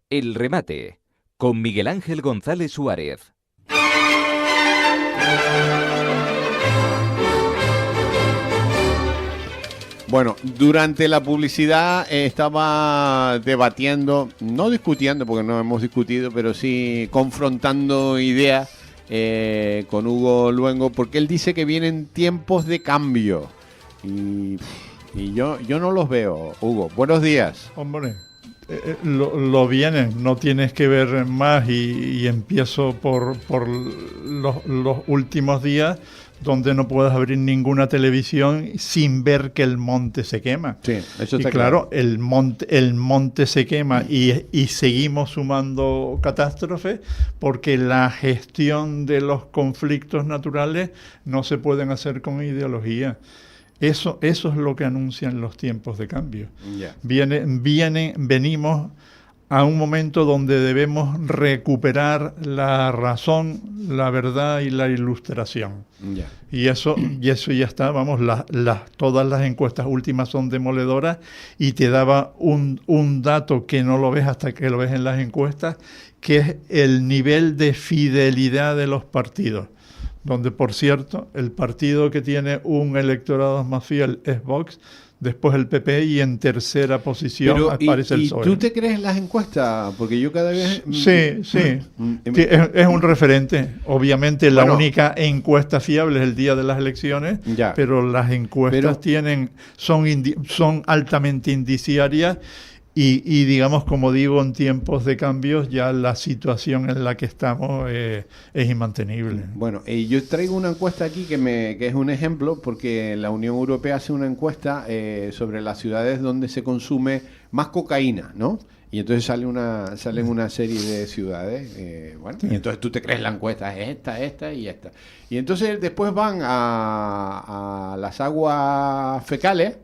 El remate, con Miguel Ángel González Suárez. Bueno, durante la publicidad estaba debatiendo, no discutiendo porque no hemos discutido, pero sí confrontando ideas con Hugo Luengo, porque él dice que vienen tiempos de cambio y yo no los veo. Hugo, buenos días. Hombre, lo vienen, no tienes que ver más y empiezo por los últimos días donde no puedes abrir ninguna televisión sin ver que el monte se quema. Sí, eso está claro. El monte se quema y seguimos sumando catástrofes porque la gestión de los conflictos naturales no se pueden hacer con ideología. Eso es lo que anuncian los tiempos de cambio. Yeah. Venimos a un momento donde debemos recuperar la razón, la verdad y la ilustración. Yeah. Y eso ya está, vamos, todas las encuestas últimas son demoledoras y te daba un dato que no lo ves hasta que lo ves en las encuestas, que es el nivel de fidelidad de los partidos. Donde, por cierto, el partido que tiene un electorado más fiel es Vox, después el PP y en tercera posición aparece el PSOE. ¿Y tú te crees las encuestas? Porque yo cada vez... Sí. Es un referente. Obviamente la única encuesta fiable es el día de las elecciones, ya. Pero las encuestas son altamente indiciarias. Y digamos, como digo, en tiempos de cambios ya la situación en la que estamos es inmantenible. Bueno, yo traigo una encuesta aquí que es un ejemplo, porque la Unión Europea hace una encuesta sobre las ciudades donde se consume más cocaína, ¿no? Y entonces salen una serie de ciudades, y entonces tú te crees la encuesta, es esta y esta. Y entonces después van a las aguas fecales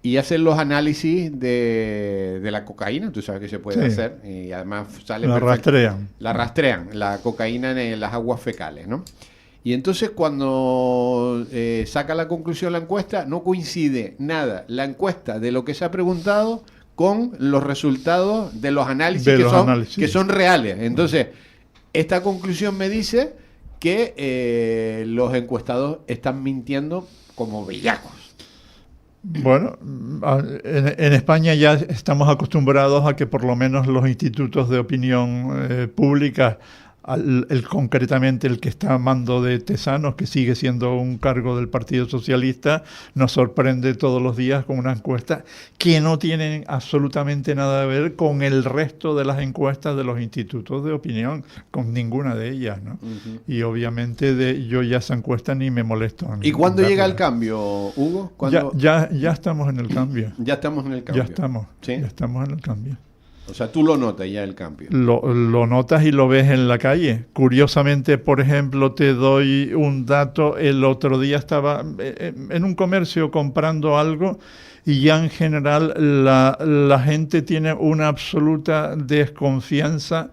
y hacen los análisis de la cocaína, tú sabes que se puede hacer, y además sale la rastrean, la cocaína en las aguas fecales, ¿no? Y entonces cuando saca la conclusión la encuesta, no coincide nada la encuesta de lo que se ha preguntado con los resultados de los análisis que son reales. Entonces, esta conclusión me dice que los encuestados están mintiendo como bellacos. Bueno, en España ya estamos acostumbrados a que por lo menos los institutos de opinión pública, concretamente el que está a mando de Tesanos, que sigue siendo un cargo del Partido Socialista, nos sorprende todos los días con una encuesta que no tienen absolutamente nada que ver con el resto de las encuestas de los institutos de opinión, con ninguna de ellas, ¿no? Uh-huh. Y obviamente yo ya esa encuesta ni me molesto. ¿Y cuándo llega el cambio, Hugo? Ya estamos en el cambio. Ya estamos en el cambio. Ya estamos en el cambio. O sea, tú lo notas ya el cambio. Lo notas y lo ves en la calle. Curiosamente, por ejemplo, te doy un dato. El otro día estaba en un comercio comprando algo y ya en general la gente tiene una absoluta desconfianza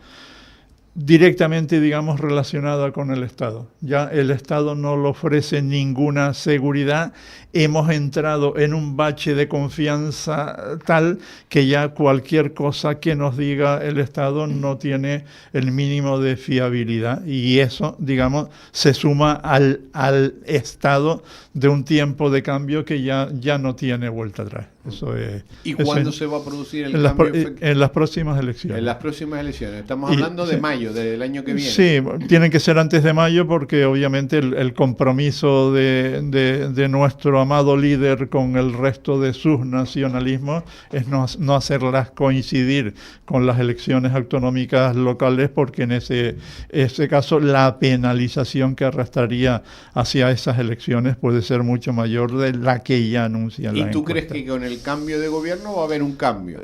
directamente, digamos, relacionada con el Estado. Ya el Estado no le ofrece ninguna seguridad. Hemos entrado en un bache de confianza tal que ya cualquier cosa que nos diga el Estado no tiene el mínimo de fiabilidad. Y eso, digamos, se suma al estado de un tiempo de cambio que ya no tiene vuelta atrás. Eso es. ¿Y cuándo se va a producir el cambio? En las próximas elecciones. En las próximas elecciones. Estamos hablando de mayo, del año que viene. Sí, tienen que ser antes de mayo porque obviamente el compromiso de nuestro amado líder con el resto de sus nacionalismos es no hacerlas coincidir con las elecciones autonómicas locales, porque en ese caso la penalización que arrastraría hacia esas elecciones puede ser mucho mayor de la que ya anuncian. ¿Y tú crees que con el cambio de gobierno va a haber un cambio?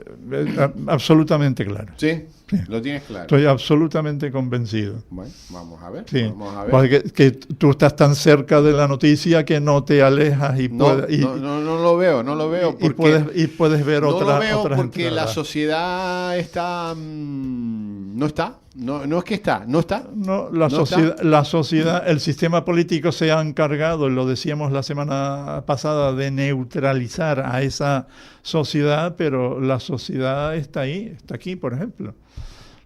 Absolutamente claro. ¿Sí? Sí. ¿Lo tienes claro? Estoy absolutamente convencido. Bueno, vamos a ver. Sí. Vamos a ver. Porque que tú estás tan cerca de la noticia que no te alejas y no lo veo. Y puedes ver otras. No lo veo otras porque entradas. la sociedad está... no está. No es que está, no está. No, la sociedad, el sistema político se ha encargado, y lo decíamos la semana pasada, de neutralizar a esa sociedad, pero la sociedad está ahí, está aquí, por ejemplo.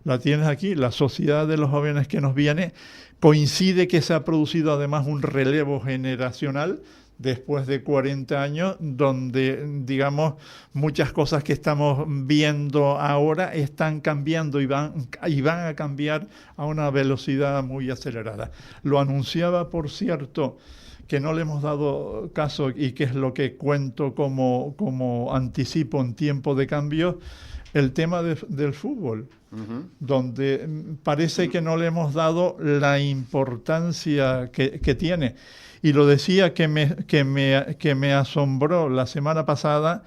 La tienes aquí, la sociedad de los jóvenes que nos viene. Coincide que se ha producido además un relevo generacional después de 40 años, donde, digamos, muchas cosas que estamos viendo ahora están cambiando y van a cambiar a una velocidad muy acelerada. Lo anunciaba, por cierto, que no le hemos dado caso y que es lo que cuento como anticipo en tiempo de cambio, el tema del fútbol, donde parece que no le hemos dado la importancia que tiene. Y lo decía que me asombró la semana pasada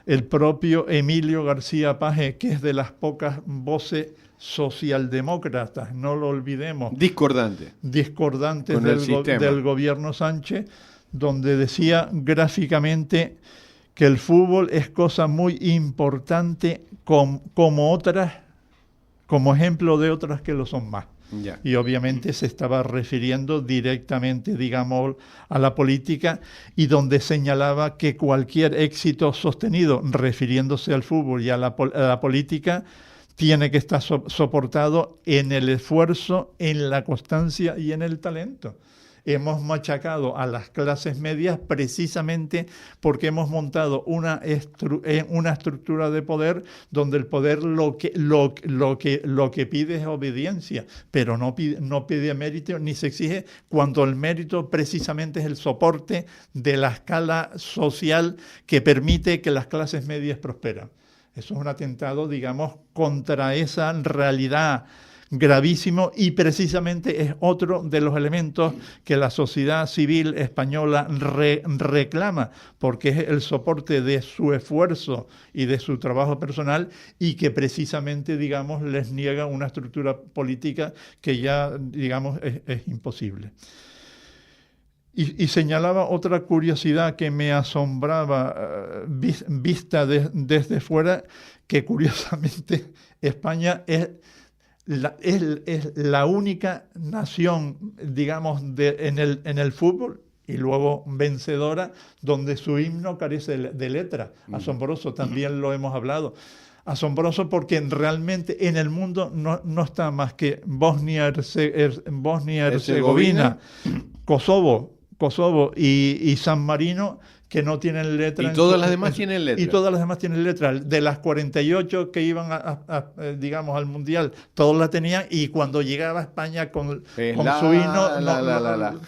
el propio Emilio García Paje, que es de las pocas voces socialdemócratas, no lo olvidemos. Discordantes con del gobierno Sánchez, donde decía gráficamente que el fútbol es cosa muy importante como ejemplo de otras que lo son más. Ya. Y obviamente se estaba refiriendo directamente, digamos, a la política, y donde señalaba que cualquier éxito sostenido, refiriéndose al fútbol y a la política, tiene que estar soportado en el esfuerzo, en la constancia y en el talento. Hemos machacado a las clases medias precisamente porque hemos montado una estructura de poder donde el poder lo que pide es obediencia, pero no pide mérito ni se exige, cuando el mérito precisamente es el soporte de la escala social que permite que las clases medias prosperan. Eso es un atentado, digamos, contra esa realidad gravísimo, y precisamente es otro de los elementos que la sociedad civil española reclama, porque es el soporte de su esfuerzo y de su trabajo personal, y que precisamente, digamos, les niega una estructura política que ya, digamos, es imposible. Y señalaba otra curiosidad que me asombraba vista desde fuera, que curiosamente España es la única nación, digamos, en el fútbol, y luego vencedora, donde su himno carece de letra. Asombroso, también lo hemos hablado. Asombroso porque realmente en el mundo no está más que Bosnia-Herzegovina, Kosovo y San Marino, que no tienen letra. Y todas las demás tienen letra. Y todas las demás tienen letra. De las 48 que iban digamos, al Mundial, todos la tenían, y cuando llegaba a España con su himno,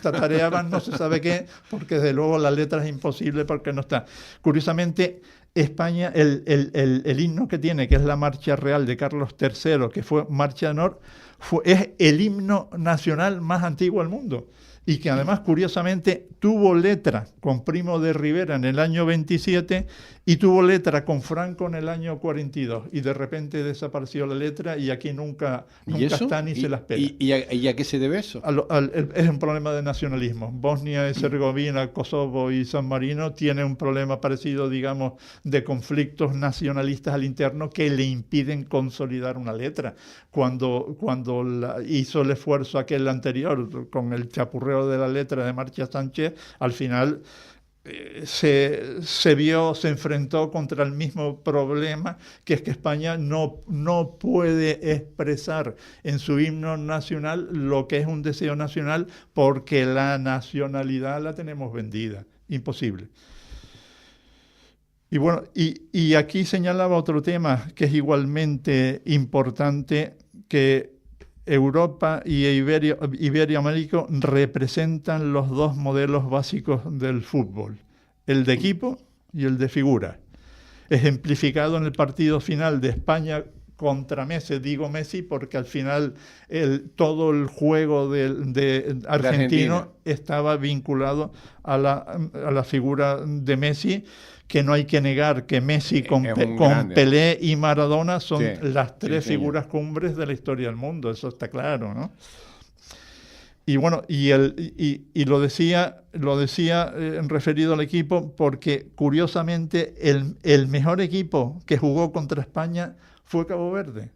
tatareaban no se sabe qué, porque desde luego la letra es imposible porque no está. Curiosamente, España, el himno que tiene, que es la Marcha Real de Carlos III, que fue Marcha de Honor, es el himno nacional más antiguo del mundo. Y que además, curiosamente, tuvo letra con Primo de Rivera en el año 27 y tuvo letra con Franco en el año 42. Y de repente desapareció la letra y aquí nunca está ni se la espera. ¿Y a qué se debe eso? Es un problema de nacionalismo. Bosnia-Herzegovina, Kosovo y San Marino tienen un problema parecido, digamos, de conflictos nacionalistas al interno que le impiden consolidar una letra. Cuando hizo el esfuerzo aquel anterior con el chapurreo de la letra de Marcha Sánchez, al final se enfrentó contra el mismo problema, que es que España no puede expresar en su himno nacional lo que es un deseo nacional, porque la nacionalidad la tenemos vendida. Imposible. Y bueno, y aquí señalaba otro tema que es igualmente importante, que Europa y Iberoamérica representan los dos modelos básicos del fútbol, el de equipo y el de figura. Ejemplificado en el partido final de España contra Messi, digo Messi porque al final todo el juego de argentino estaba vinculado a la figura de Messi, que no hay que negar que Messi con Pelé y Maradona son las tres figuras cumbres de la historia del mundo, eso está claro, ¿no? Y bueno, y lo decía referido al equipo, porque curiosamente el mejor equipo que jugó contra España fue Cabo Verde.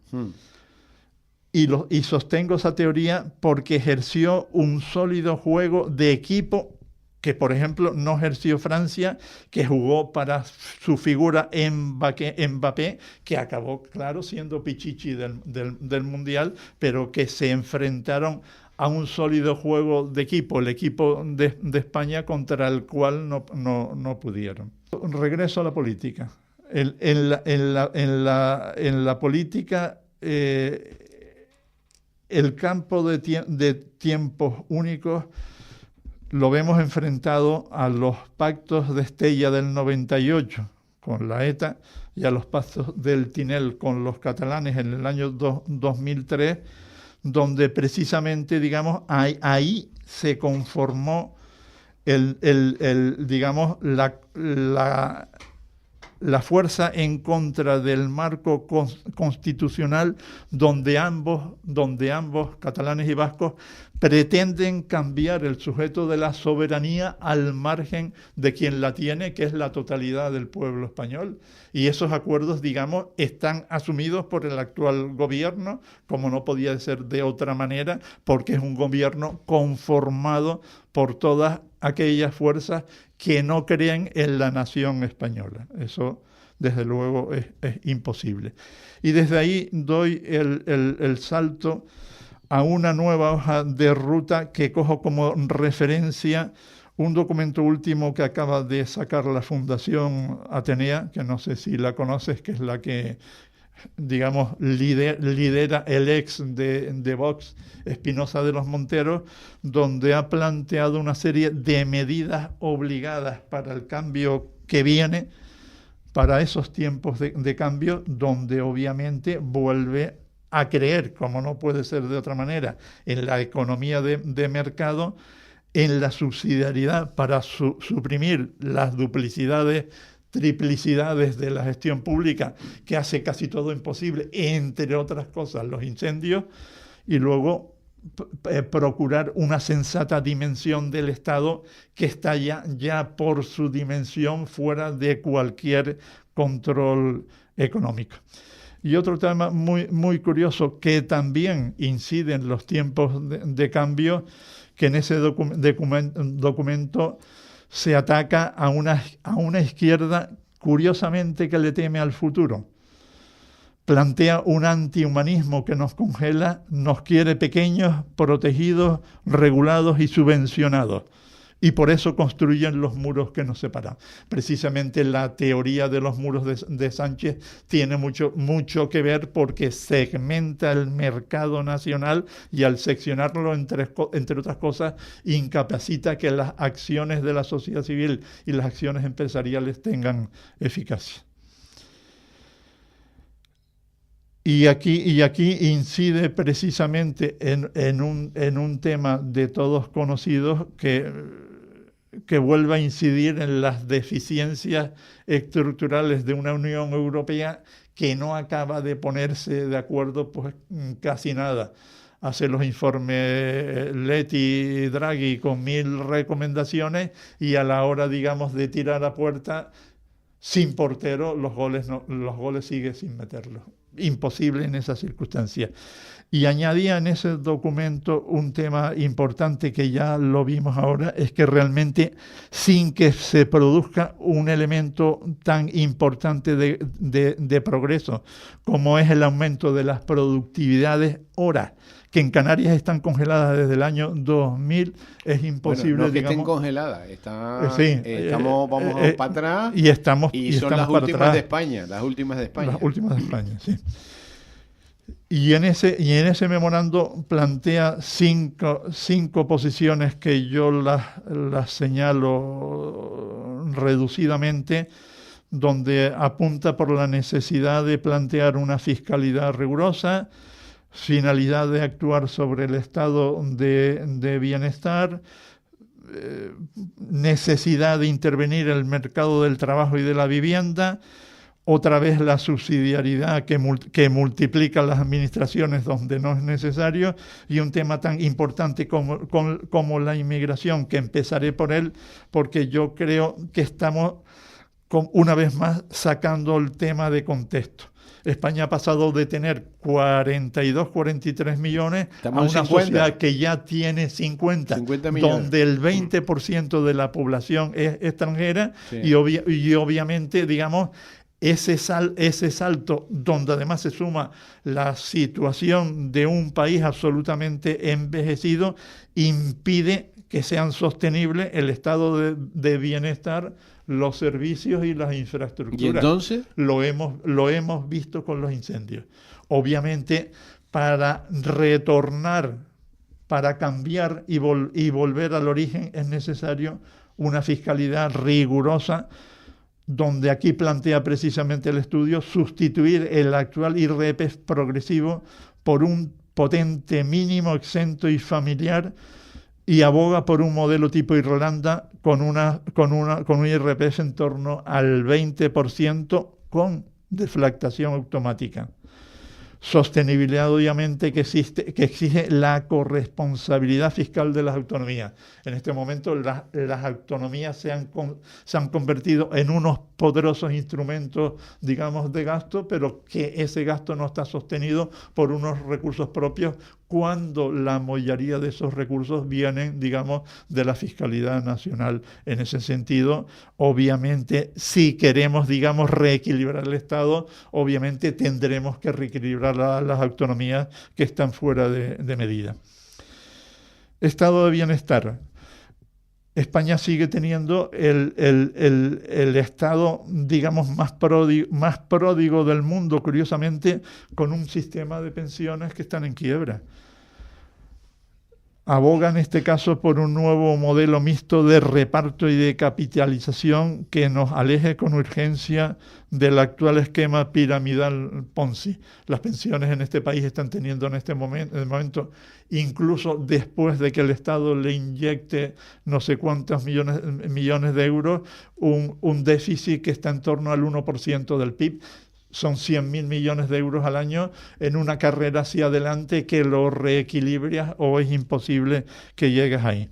Y sostengo esa teoría porque ejerció un sólido juego de equipo que por ejemplo no ejerció Francia, que jugó para su figura Mbappé, que acabó, claro, siendo pichichi del Mundial, pero que se enfrentaron a un sólido juego de equipo, el equipo de España, contra el cual no pudieron. Regreso a la política. En la política, el campo de tiempos únicos lo vemos enfrentado a los pactos de Estella del 98 con la ETA y a los pactos del Tinel con los catalanes en el año 2003, donde precisamente, digamos, ahí se conformó digamos, la fuerza en contra del marco constitucional donde ambos, catalanes y vascos, pretenden cambiar el sujeto de la soberanía al margen de quien la tiene, que es la totalidad del pueblo español. Y esos acuerdos, digamos, están asumidos por el actual gobierno, como no podía ser de otra manera, porque es un gobierno conformado por todas aquellas fuerzas que no creen en la nación española. Eso, desde luego, es imposible. Y desde ahí doy el salto a una nueva hoja de ruta que cojo como referencia un documento último que acaba de sacar la Fundación Atenea, que no sé si la conoces, que es la que, digamos, lidera el ex de Vox, Espinosa de los Monteros, donde ha planteado una serie de medidas obligadas para el cambio que viene, para esos tiempos de cambio, donde obviamente vuelve a creer, como no puede ser de otra manera, en la economía de mercado, en la subsidiariedad para suprimir las duplicidades, triplicidades de la gestión pública, que hace casi todo imposible, entre otras cosas, los incendios, y luego procurar una sensata dimensión del Estado que está ya por su dimensión fuera de cualquier control económico. Y otro tema muy, muy curioso que también incide en los tiempos de cambio, que en ese documento se ataca a una izquierda curiosamente que le teme al futuro. Plantea un antihumanismo que nos congela, nos quiere pequeños, protegidos, regulados y subvencionados. Y por eso construyen los muros que nos separan. Precisamente la teoría de los muros de Sánchez tiene mucho que ver, porque segmenta el mercado nacional y al seccionarlo, entre otras cosas, incapacita que las acciones de la sociedad civil y las acciones empresariales tengan eficacia. Y aquí incide precisamente en un tema de todos conocidos que vuelve a incidir en las deficiencias estructurales de una Unión Europea que no acaba de ponerse de acuerdo pues casi nada. Hace los informes Leti y Draghi con 1000 recomendaciones y a la hora, digamos, de tirar a puerta sin portero, los goles sigue sin meterlos. Imposible en esas circunstancias. Y añadía en ese documento un tema importante que ya lo vimos ahora, es que realmente sin que se produzca un elemento tan importante de progreso como es el aumento de las productividades hora, que en Canarias están congeladas desde el año 2000, es imposible. Bueno, no que digamos, estén congeladas, sí, vamos para atrás y son las últimas de España, las últimas de España. Las últimas de España, sí. Y en ese memorando plantea cinco posiciones que yo las señalo reducidamente, donde apunta por la necesidad de plantear una fiscalidad rigurosa, finalidad de actuar sobre el estado de bienestar, necesidad de intervenir en el mercado del trabajo y de la vivienda, otra vez la subsidiariedad que multiplica las administraciones donde no es necesario, y un tema tan importante como la inmigración, que empezaré por él, porque yo creo que estamos una vez más sacando el tema de contexto. España ha pasado de tener 42, 43 millones Estamos a en una 50. sociedad que ya tiene 50 millones. donde el 20% de la población es extranjera. Sí. Y obviamente, digamos, ese salto, donde además se suma la situación de un país absolutamente envejecido, impide que sean sostenibles el estado de bienestar, los servicios y las infraestructuras. ¿Y entonces? Lo hemos visto con los incendios. Obviamente, para retornar, para cambiar y volver al origen, es necesario una fiscalidad rigurosa, donde aquí plantea precisamente el estudio sustituir el actual IRPF progresivo por un potente mínimo exento y familiar, y aboga por un modelo tipo Irlanda con un IRPF en torno al 20% con deflactación automática. Sostenibilidad, obviamente, que exige la corresponsabilidad fiscal de las autonomías. En este momento las autonomías se han convertido en unos poderosos instrumentos, digamos, de gasto, pero que ese gasto no está sostenido por unos recursos propios, cuando la mayoría de esos recursos vienen, digamos, de la fiscalidad nacional. En ese sentido, obviamente, si queremos, digamos, reequilibrar el Estado, obviamente tendremos que reequilibrar las autonomías que están fuera de medida. Estado de bienestar. España sigue teniendo el estado, digamos, más pródigo del mundo, curiosamente, con un sistema de pensiones que están en quiebra. Aboga en este caso por un nuevo modelo mixto de reparto y de capitalización que nos aleje con urgencia del actual esquema piramidal Ponzi. Las pensiones en este país están teniendo en este momento, incluso después de que el Estado le inyecte no sé cuántos millones de euros, un déficit que está en torno al 1% del PIB. Son 100.000 millones de euros al año en una carrera hacia adelante que lo reequilibras, o es imposible que llegues ahí.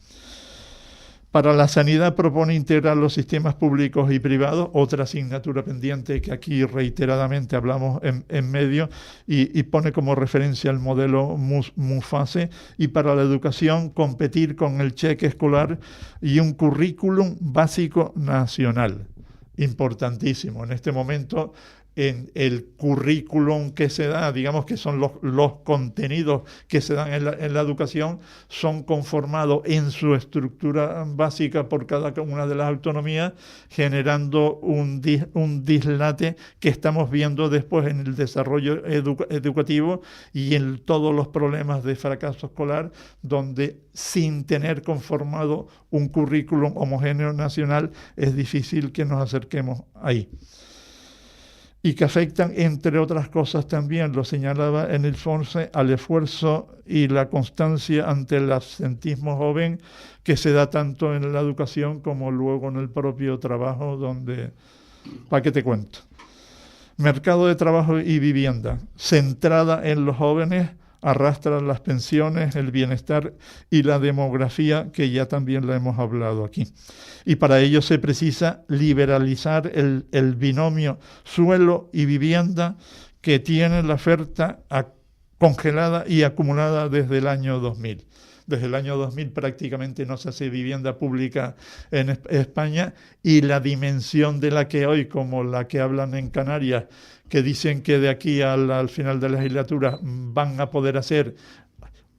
Para la sanidad propone integrar los sistemas públicos y privados, otra asignatura pendiente que aquí reiteradamente hablamos en medio, y pone como referencia el modelo MUFASE. Y para la educación, competir con el cheque escolar y un currículum básico nacional. Importantísimo. En este momento, en el currículum que se da, digamos que son los contenidos que se dan en la educación, son conformados en su estructura básica por cada una de las autonomías, generando un dislate que estamos viendo después en el desarrollo educativo y en todos los problemas de fracaso escolar, donde sin tener conformado un currículum homogéneo nacional es difícil que nos acerquemos ahí. Y que afectan, entre otras cosas también, lo señalaba en el FONSE, al esfuerzo y la constancia ante el absentismo joven que se da tanto en la educación como luego en el propio trabajo, donde, ¿para qué te cuento? Mercado de trabajo y vivienda, centrada en los jóvenes, arrastran las pensiones, el bienestar y la demografía, que ya también la hemos hablado aquí. Y para ello se precisa liberalizar el binomio suelo y vivienda, que tiene la oferta congelada y acumulada desde el año 2000. Desde el año 2000 prácticamente no se hace vivienda pública en España, y la dimensión de la que hoy, como la que hablan en Canarias, que dicen que de aquí al final de la legislatura van a poder hacer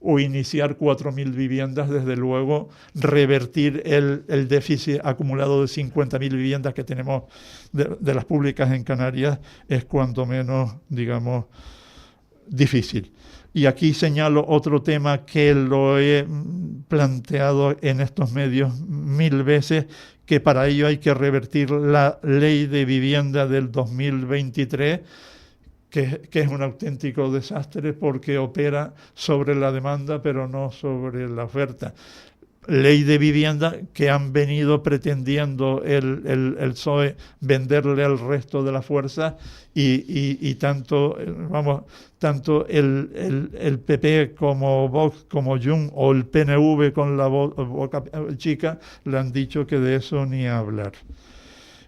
o iniciar 4.000 viviendas, desde luego revertir el déficit acumulado de 50.000 viviendas que tenemos de las públicas en Canarias es cuanto menos, digamos, difícil. Y aquí señalo otro tema que lo he planteado en estos medios 1000 veces, que para ello hay que revertir la ley de vivienda del 2023, que es un auténtico desastre porque opera sobre la demanda pero no sobre la oferta. Ley de vivienda que han venido pretendiendo el PSOE venderle al resto de la fuerza, y tanto el PP como Vox como Junts, o el PNV con la boca chica, le han dicho que de eso ni hablar.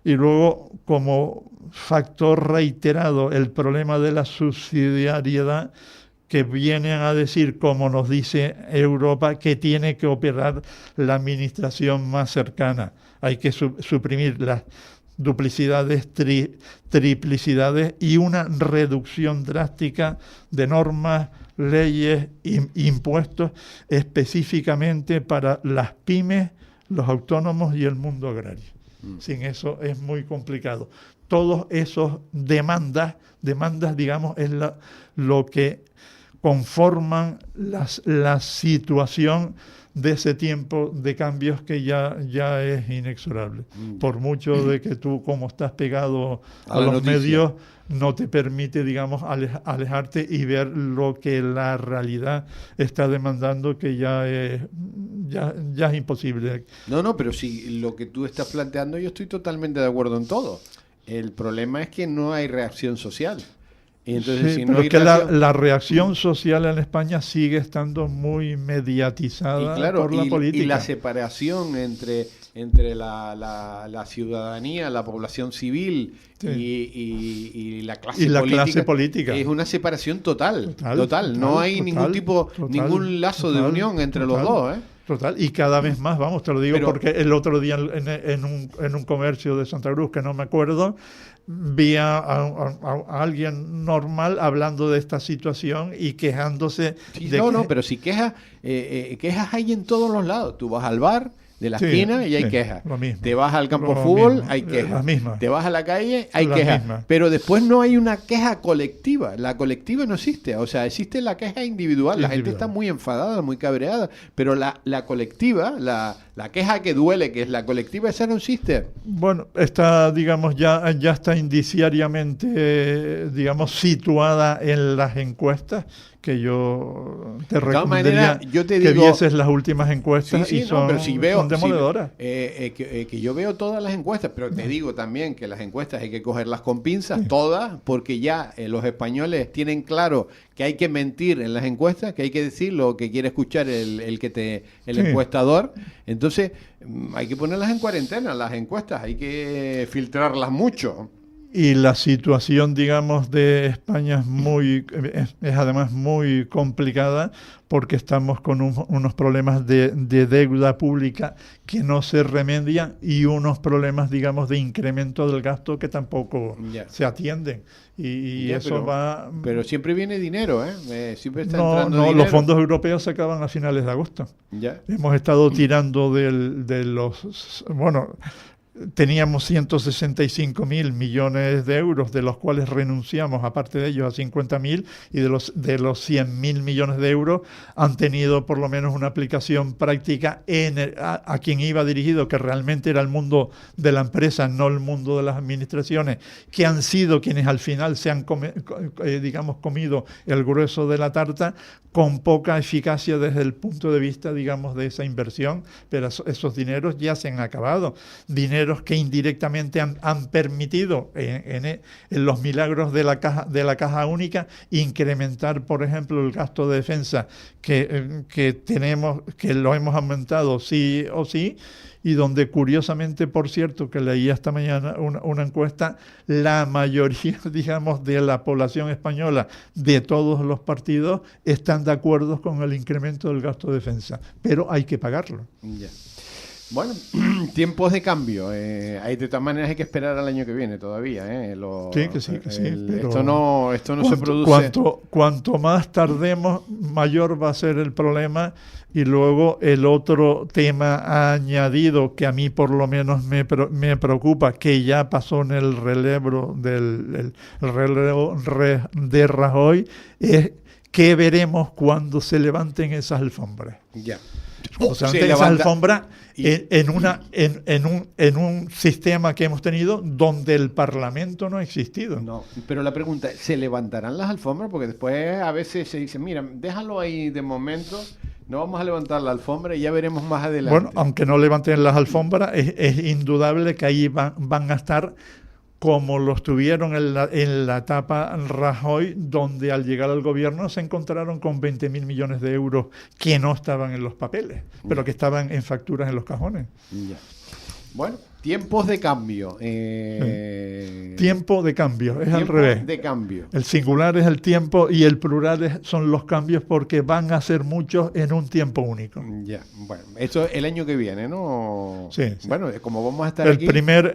Y luego, como factor reiterado, el problema de la subsidiariedad, que vienen a decir, como nos dice Europa, que tiene que operar la administración más cercana. Hay que suprimir las duplicidades, triplicidades y una reducción drástica de normas, leyes, impuestos, específicamente para las pymes, los autónomos y el mundo agrario. Sin eso es muy complicado. Todos esos demandas, digamos, es lo que conforman la situación de ese tiempo de cambios que ya es inexorable. Por mucho de que tú, como estás pegado a los medios, no te permite, digamos, alejarte y ver lo que la realidad está demandando, que ya es imposible. No, pero si lo que tú estás planteando, yo estoy totalmente de acuerdo en todo. El problema es que no hay reacción social. Y entonces, sí, si pero no hay es que reacción... la reacción social en España sigue estando muy mediatizada por la política. Y la separación entre la ciudadanía, la población civil y la clase política es una separación total. No hay ningún lazo de unión entre los dos, ¿eh? Total, y cada vez más, vamos, te lo digo porque el otro día en un comercio de Santa Cruz, que no me acuerdo, vi a alguien normal hablando de esta situación y quejándose. Sí, pero si quejas hay en todos los lados. Tú vas al bar de la esquina y hay quejas. Te vas al campo de fútbol, hay quejas. Te vas a la calle, hay quejas. Pero después no hay una queja colectiva. La colectiva no existe. O sea, existe la queja individual. La gente está muy enfadada, muy cabreada. Pero la colectiva, la queja que duele, que es la colectiva, esa no existe. Bueno, está, digamos, ya está indiciariamente, digamos, situada en las encuestas, que yo te recomendaría que vieses las últimas encuestas son demoledoras. Que yo veo todas las encuestas, pero te digo también que las encuestas hay que cogerlas con pinzas, todas, porque ya los españoles tienen claro que hay que mentir en las encuestas, que hay que decir lo que quiere escuchar el encuestador. Entonces hay que ponerlas en cuarentena, las encuestas, hay que filtrarlas mucho. Y la situación, digamos, de España es además muy complicada, porque estamos con unos problemas de deuda pública que no se remedian y unos problemas, digamos, de incremento del gasto que tampoco se atienden. Y eso va... Pero siempre viene dinero, ¿eh? Siempre está entrando dinero. Los fondos europeos se acaban a finales de agosto. Hemos estado tirando de los... Bueno... Teníamos 165.000 millones de euros, de los cuales renunciamos, aparte de ellos, a 50.000, y de los 100.000 millones de euros han tenido por lo menos una aplicación práctica a quien iba dirigido, que realmente era el mundo de la empresa, no el mundo de las administraciones, que han sido quienes al final se han comido el grueso de la tarta, con poca eficacia desde el punto de vista, digamos, de esa inversión, pero esos dineros ya se han acabado. Dineros que indirectamente han permitido en los milagros de la caja única incrementar, por ejemplo, el gasto de defensa que tenemos, que lo hemos aumentado sí o sí, y donde curiosamente, por cierto, que leí esta mañana una encuesta, la mayoría, digamos, de la población española, de todos los partidos, están de acuerdo con el incremento del gasto de defensa, pero hay que pagarlo. Bueno, tiempos de cambio. De todas maneras hay que esperar al año que viene todavía. Sí. Pero esto no se produce. Cuanto más tardemos, mayor va a ser el problema. Y luego el otro tema añadido, que a mí por lo menos me preocupa, que ya pasó en el relevo de Rajoy, es qué veremos cuando se levanten esas alfombras. O sea, esa alfombra en un sistema que hemos tenido donde el Parlamento no ha existido. No, pero la pregunta es, ¿se levantarán las alfombras? Porque después a veces se dice, mira, déjalo ahí de momento, no vamos a levantar la alfombra y ya veremos más adelante. Bueno, aunque no levanten las alfombras, es indudable que ahí van a estar como lo estuvieron en la etapa Rajoy, donde al llegar al gobierno se encontraron con 20.000 millones de euros que no estaban en los papeles, pero que estaban en facturas en los cajones. Bueno, Tiempos de cambio. Tiempo de cambio, es al Tiempo revés. de cambio. El singular es el tiempo y el plural son los cambios porque van a ser muchos en un tiempo único. Ya, bueno, eso el año que viene, ¿no? Sí, sí. Bueno, como vamos a estar El aquí. primer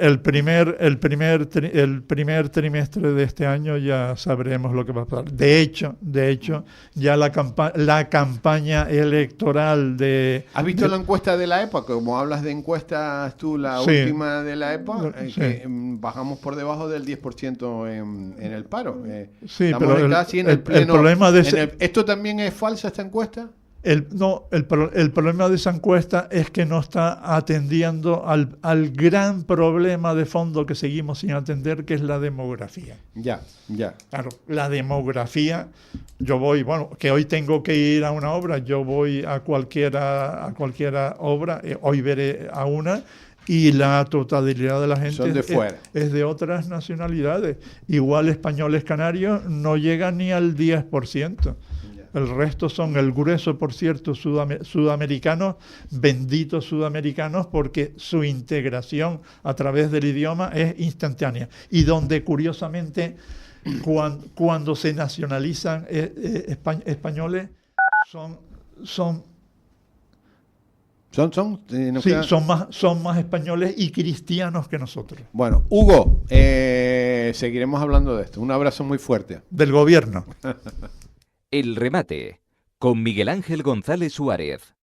trimestre de este año ya sabremos lo que va a pasar. De hecho, ya la campaña electoral ¿Has visto la encuesta de la EPA? Como hablas de encuestas tú, la Sí. última de la EPA, Sí. que bajamos por debajo del 10% en el paro. Sí, Estamos pero casi en el pleno. problema de ¿Esto también es falsa, esta encuesta? el problema de esa encuesta es que no está atendiendo al gran problema de fondo que seguimos sin atender, que es la demografía. Ya. Claro, la demografía, que hoy tengo que ir a una obra, yo voy a cualquiera obra, hoy veré a una, y la totalidad de la gente Son de fuera. es de otras nacionalidades. Igual españoles canarios no llegan ni al 10%. El resto son el grueso, por cierto, sudamericanos, benditos sudamericanos, porque su integración a través del idioma es instantánea. Y donde, curiosamente, cuando se nacionalizan españoles, son más españoles y cristianos que nosotros. Bueno, Hugo, seguiremos hablando de esto. Un abrazo muy fuerte. Del gobierno. El remate con Miguel Ángel González Suárez.